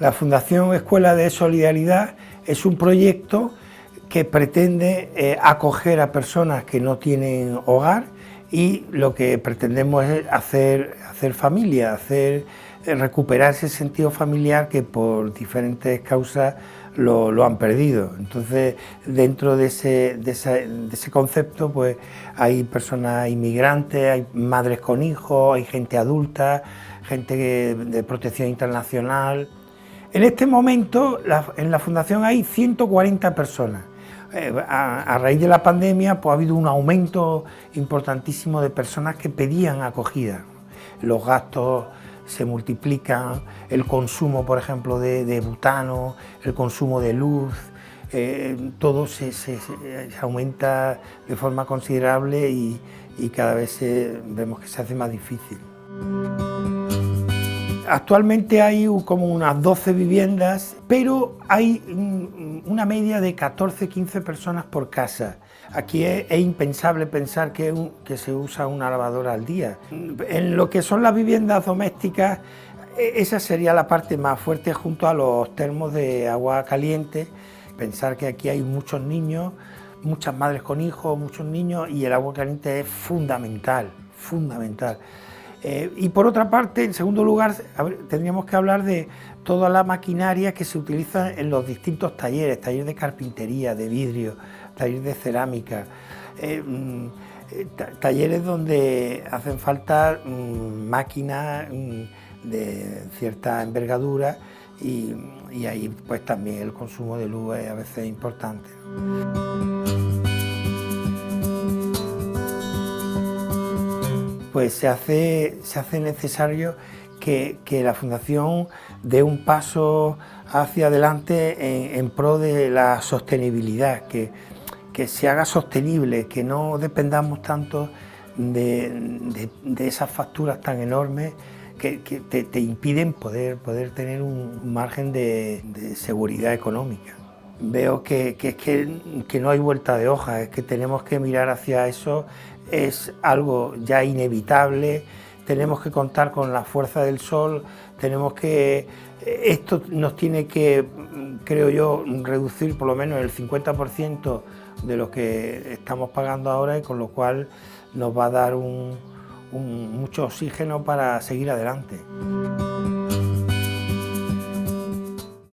La Fundación Escuela de Solidaridad es un proyecto que pretende acoger a personas que no tienen hogar, y lo que pretendemos es hacer familia, recuperar ese sentido familiar que por diferentes causas lo han perdido. Entonces, dentro de ese concepto, pues hay personas inmigrantes, hay madres con hijos, hay gente adulta, gente de protección internacional. En este momento, en la Fundación hay 140 personas. A raíz de la pandemia, pues ha habido un aumento importantísimo de personas que pedían acogida. Los gastos se multiplican, el consumo, por ejemplo, de butano, el consumo de luz, todo se aumenta de forma considerable y cada vez vemos que se hace más difícil. Actualmente hay como unas 12 viviendas, pero hay una media de 14-15 personas por casa. Aquí es impensable pensar que se usa una lavadora al día. En lo que son las viviendas domésticas, esa sería la parte más fuerte, junto a los termos de agua caliente. Pensar que aquí hay muchos niños, muchas madres con hijos, muchos niños, y el agua caliente es fundamental, fundamental. Y por otra parte, en segundo lugar, tendríamos que hablar de toda la maquinaria que se utiliza en los distintos talleres de carpintería, de vidrio, talleres de cerámica, talleres donde hacen falta máquinas de cierta envergadura, y ahí pues también el consumo de luz es a veces importante. Pues se hace necesario que la Fundación dé un paso hacia adelante en pro de la sostenibilidad, que se haga sostenible, que no dependamos tanto de esas facturas tan enormes que te impiden poder tener un margen de seguridad económica. Veo que no hay vuelta de hoja, es que tenemos que mirar hacia eso. Es algo ya inevitable, tenemos que contar con la fuerza del sol, esto nos tiene que, creo yo, reducir por lo menos el 50% de lo que estamos pagando ahora, y con lo cual nos va a dar mucho oxígeno para seguir adelante.